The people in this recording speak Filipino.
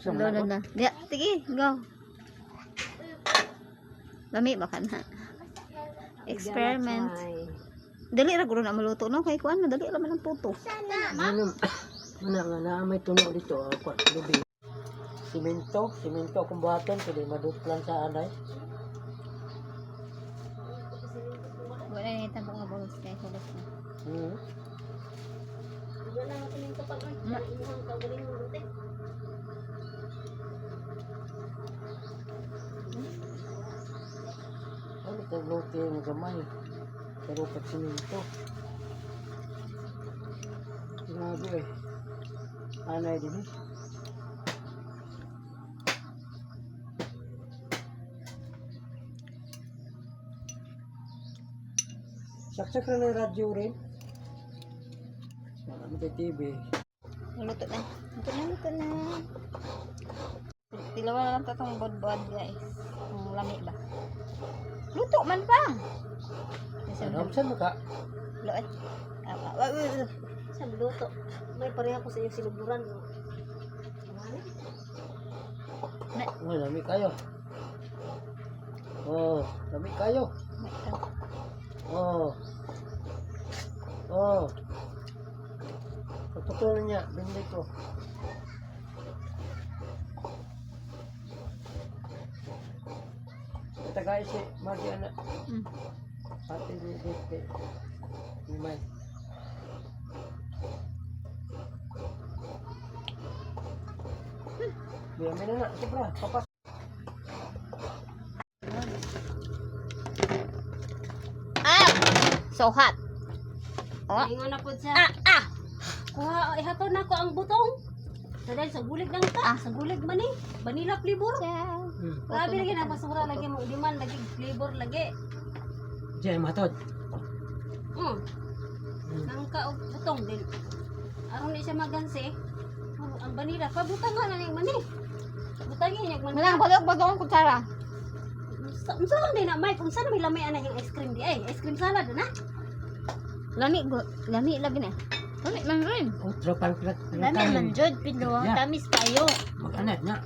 Lolo na. Diya, sige, go. Lami ba ka na? Experiment. Dali ra guro na maluto no kay kuan madali ra man ang puto. Mana nga na may tuno dito ako lubi. Simento kung buhaton pwede maduplan sa anay. Wala ni tambok nga bolos kay kulos na. Wala na simento pag imuhang kagaling mo dito. Ano ka bloke mo gamay? Pero pag simento. Grabe eh. Anay din eh. Saksak na ng radyo rin. Marami kay TV. Luto na. Luto na. Tilawan na lang tatong bod-bod guys. Ang lami ba? Luto man pa. Saan mo ka? Luto. Sa luto. May pareha ko sa iyo sinuburan. Oh, lami kayo. Oh, lami kayo. Oh. Oh. Patutuloy niya, bindi ko. Ito guys, Margie anak. Pati dito. Limay. Biar mana nak sobra, papas. So hot. Oh. Ingon na po siya. Ah. Kuha, ihaton na ko ang butong. Dahil sa gulig lang ta. Sa gulig man eh. Vanilla flavor. Grabe lagi na basura lagi mo. Di man lagi flavor lagi. Diyan matod. Nangka og butong din. Aron di siya magansi. Ang vanilla pabutang nga na ni man eh. Butangin niya man. Malang bagong ang kutsara. Unsa lang din na Mike, unsa na may lamay ana yung ice cream di ay. Ice cream salad na. Lami lagi na. Lami man rin. Utro pal. Lami man jud pilo. Yeah. Tamis kayo. Mag-anak na.